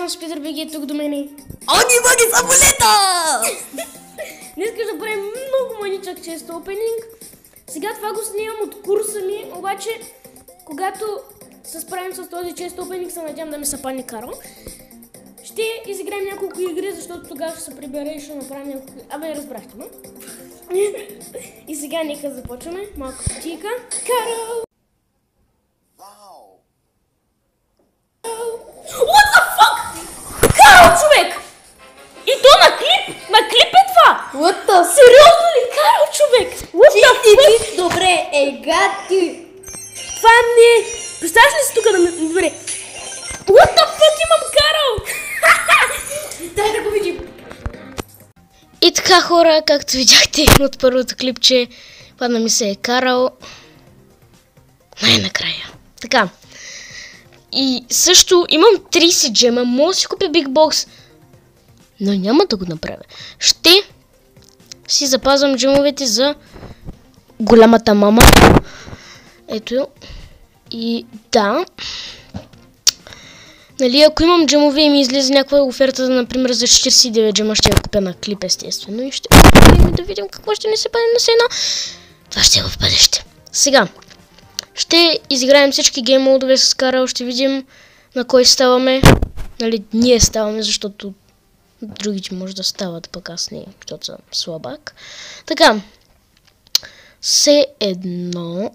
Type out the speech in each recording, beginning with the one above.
съм Спидър БГ, тук до мене. Оги самолета! Днес да правим много маничък чест опенинг. Сега това го снимам от курса ми, обаче когато се справим с този чест опенинг, се надявам да ми се падне Карл. Ще изиграем няколко игри, защото тогава ще се прибере и ще направим няколко... Абе, разбрахте, но? И сега нека започваме. Малко кутийка. Карл! What the fuck? Карл, човек! И то на клип? На клип е това? What the... Сериозно ли, Карл, човек? What the fuck? Добре, гати! Това не... Представяш ли си тук да ме... Добре. What the fuck, имам Карл? Дай да го видим. И така, хора, както видяхте от първото клипче, падна ми се Карл. Най-накрая. Така. И също имам 30 джема, мога да си купя Big Box, но няма да го направя. Ще си запазвам джемовете за голямата мама. Ето. И да. Нали, ако имам джемове и ми излезе някаква оферта, например за 49 джема, ще я купя на клип, естествено. И ще да видим какво ще ни се паде на сена. Това ще е в бъдеще. Сега. Ще изиграем всички гейм модове с Карл, ще видим на кой ставаме. Нали, ние ставаме, защото другите може да стават пък аз не, защото съм слабак. Така, все едно.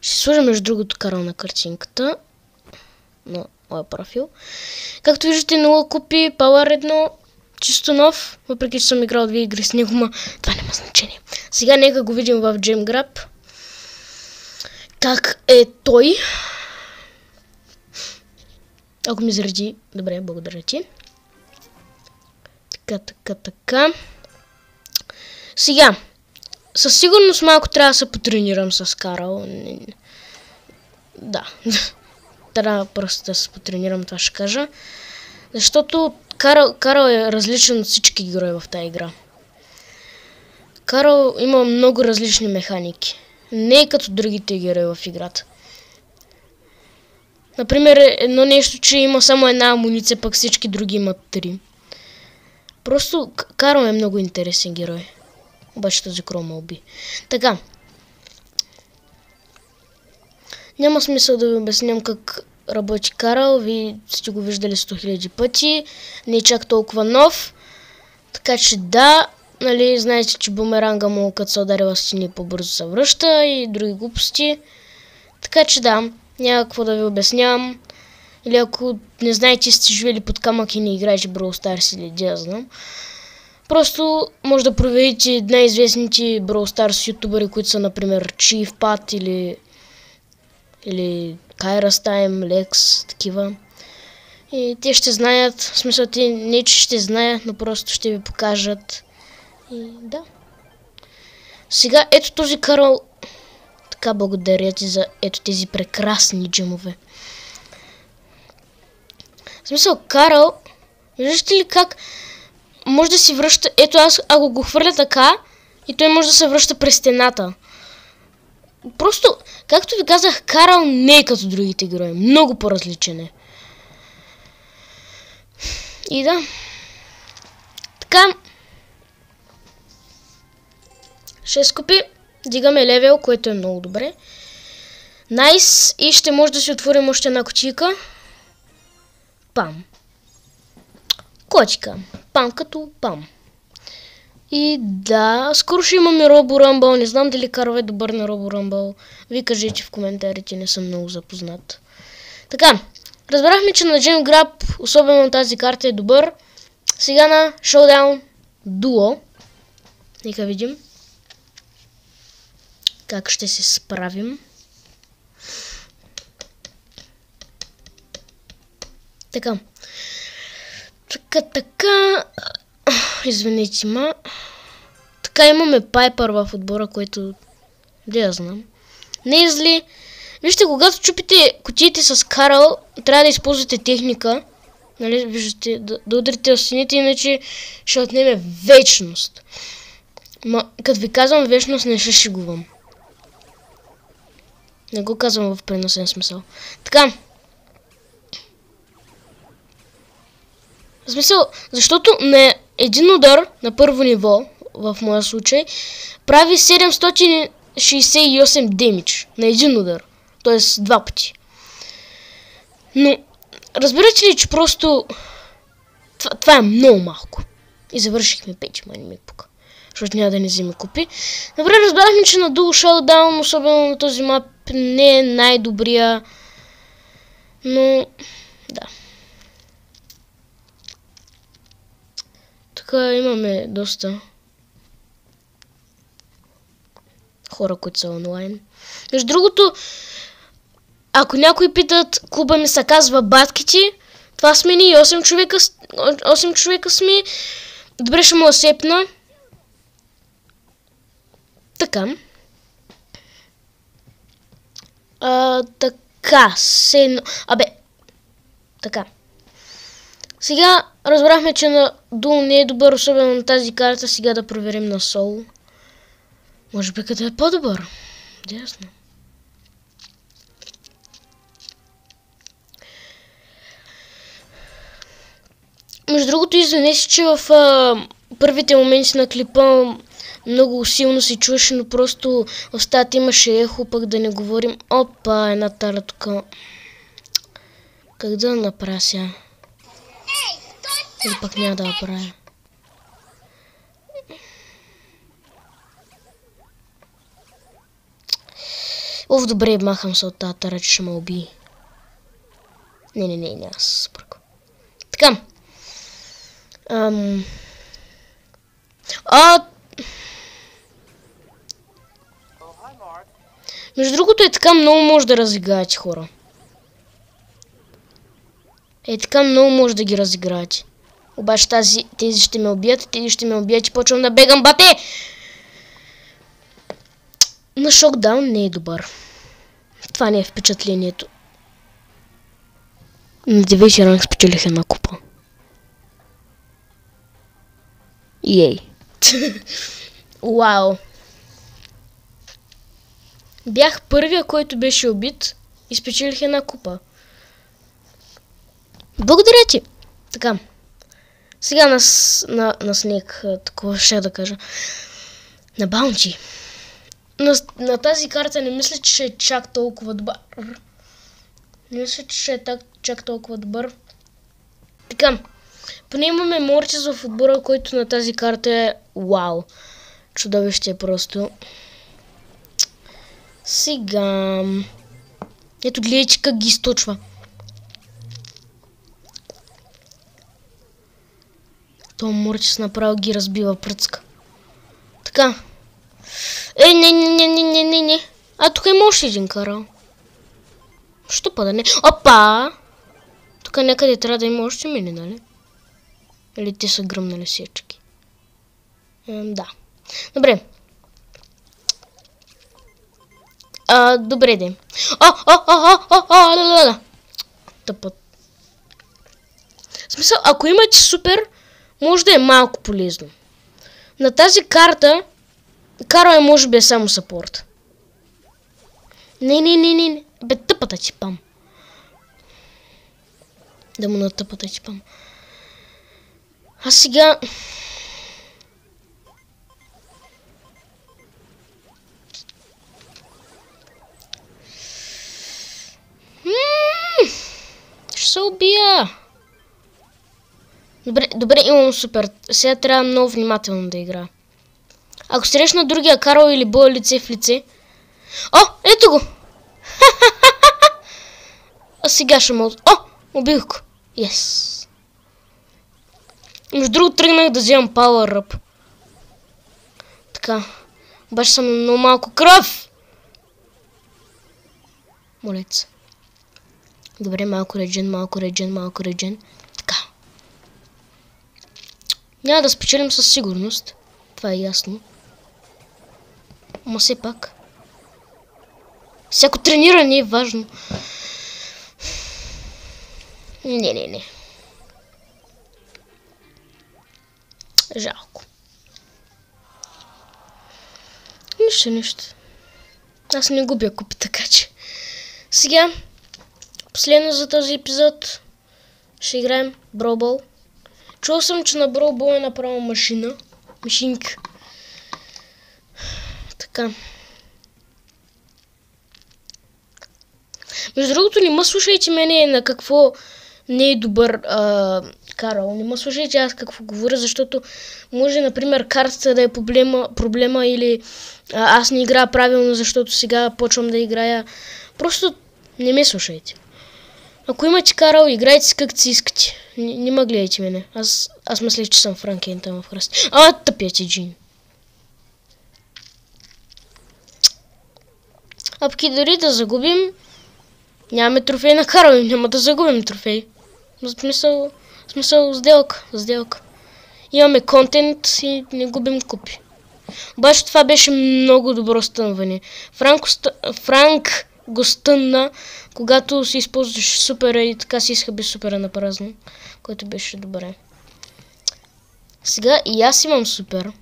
Ще сложа между другото Карл на картинката на моя профил. Както виждате, 0 купи, Power 1, чисто нов, въпреки че съм играл 2 игри с него, но това няма значение. Сега нека го видим в Gem Grab. Как е той? Ако ми заради... Добре, благодаря ти. Така. Сега. Със сигурност малко трябва да се потренирам с Карл. Да. Трябва просто да се потренирам, това ще кажа. Защото Карл е различен от всички герои в тази игра. Карл има много различни механики. Не е като другите герои в играта. Например, едно нещо, че има само една амуниция, пък всички други имат 3. Просто Карл е много интересен герой. Обаче този крол ме уби. Така. Няма смисъл да ви обясням как работи Карл. Вие сте го виждали 100 000 пъти. Не е чак толкова нов. Така че да... Нали, знаете, че бумеранга му, като се ударила стени, по-бързо се връща и други глупости. Така че да, няма какво да ви обяснявам. Или ако не знаете, сте живели под камък и не играете Brawl Stars или да знам. Просто може да проверите най-известните Brawl Stars ютубъри, които са, например, Chief Pat или Kairos Time, Lex, такива. И те ще знаят, в смисъл те не че ще знаят, но просто ще ви покажат. И да. Сега ето този Карл. Така, благодаря ти за ето тези прекрасни джемове. В смисъл, Карл, виждате ли как може да си връща... Ето аз, ако го хвърля така, и той може да се връща през стената. Просто, както ви казах, Карл не е като другите герои. Много по-различен е. И да. Така. 6 купи, дигаме левел, което е много добре. Найс, и ще може да си отворим още една кутийка. Пам. Котика. Пам като пам. И да, скоро ще имаме Робо Ръмбъл. Не знам дали Карл е добър на Робо Ръмбъл. Вие кажете в коментарите, не съм много запознат. Така, разбрахме, че на Gem Grab, особено на тази карта, е добър. Сега на Showdown Duo. Нека видим как ще се справим. Така. Извинете, ма. Така, имаме Пайпър в отбора, което... Да я знам. Не е зли. Вижте, когато чупите кутиите с Карл, трябва да използвате техника. Нали, виждате, да ударите в стените, иначе ще отнеме вечност. Ма, като ви казвам вечност, не ще шегувам. Не го казвам в преносен смисъл. Така. В смисъл, защото на един удар на първо ниво, в моя случай, прави 768 демидж на един удар. Тоест два пъти. Но, разбирате ли, че просто това е много малко. И завършихме 5, ма не ми пука. Защото няма да не вземе купи. Добре, разбрахме, че на Dual Showdown, особено на този мап, не е най-добрия. Но, да. Така имаме доста хора, които са онлайн. Между другото, ако някои питат, клуба ми се казва Баткити, това сме ни 8 човека сме. Добре, ще му осепна. Така. Така. Така. Сега разбрахме, че на Dual не е добър, особено на тази карта. Сега да проверим на Соло. Може би къде е по-добър. Ясно. Между другото, извиня си, че в първите моменти на клипа много силно се чуваше, но просто в стаята имаше ехо, пък да не говорим. Опа, една тара тук. Как да направя сега? Или пък няма да направя. Добре, махам се от тази тара, че ще ме убие. Не, аз се спъркам. Така. Между другото е така много може да разиграете хора. Е така много може да ги разиграете. Обаче тези ще ме убият, тези ще ме убият и почвам да бегам, бате! На шокдаун не е добър. Това не е впечатлението. На 9 ранг спечелих една купа. Ей. Вау. Бях първия, който беше убит и спечелих една купа. Благодаря ти. Така. Сега на снег, такова ще да кажа. На баунти. На тази карта не мисля, че ще е чак толкова добър. Не мисля, че ще е чак толкова добър. Така. Поне имаме Мортис в отбора, който на тази карта е вау. Чудовище е просто. Сега. Ето гледайте как ги източва. То Мортис направо ги разбива пръцка. Така. Не. Тук има още един карал. Що па да не? Опа! Тук някъде трябва да има още мини, нали? Или те са гръмнали сечки. Да. Добре. Добре де. Тъпът. В смисъл, ако имате супер, може да е малко полезно. На тази карта Карл е може би е само сапорт. Не. Бе, тъпата ти пам. Да му на тъпата ти пам. А сега... Ще се убия. Добре, имам супер. Сега трябва много внимателно да игра. Ако срещна другия Карл или боя лице в лице... Ето го! А сега ще мога... Убих го! Yes! Между другото тръгнах да вземам Power Up. Така. Обаче съм много малко кръв! Молец. Добре, малко реджен. Така. Няма да спечелим със сигурност. Това е ясно. Ама все пак. Всяко трениране е важно. Не. Жалко. Нищо. Аз не губя купи, така че. Сега, последно за този епизод, ще играем Brawl Ball. Чул съм, че на Броубол е направо машина. Машинка. Така. Между другото, не ме слушайте мене на какво не е добър Карл. Не ме слушайте аз какво говоря, защото може, например, картата да е проблема или аз не играя правилно, защото сега почвам да играя. Просто не ме слушайте. Ако имате Карл, играйте си както си искате. Не ме гледайте мене. Аз мисля, че съм Франкен там в хръст. Тъпяте Джин. Апки дори да загубим, нямаме трофей на Карл и няма да загубим трофей. В смисъл сделка. Имаме контент и не губим купи. Обаче това беше много добро стънване. Франк го стънна, когато си използваш супера и така си изхъби супера на празно, което беше добре. Сега и аз имам супер.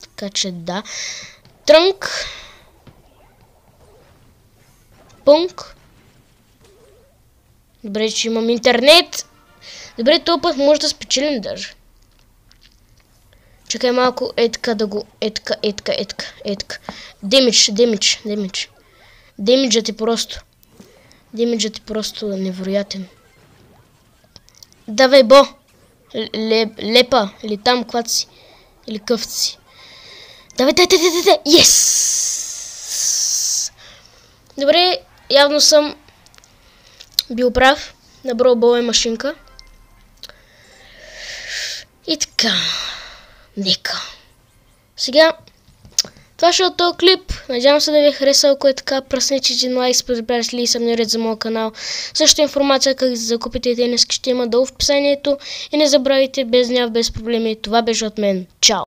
Така че да. Трънк. Пунк. Добре, че имам интернет. Добре, този път може да спечелим даже. Чакай малко, така да го... Етка. Демидж. Демиджът е просто невероятен. Давай, Бо. Лепа. Или там, клад си. Или къвт си. Давай. Yes! Добре, явно съм бил прав. На Броубол е машинка. И така. Нека. Сега, това ще е от този клип. Надявам се да ви е харесал, ако е така. Пръснете един лайк, споделите и събнерете за моят канал. Също информация как да закупите тениски ще има долу в описанието. И не забравяйте, без проблеми. Това беше от мен. Чао!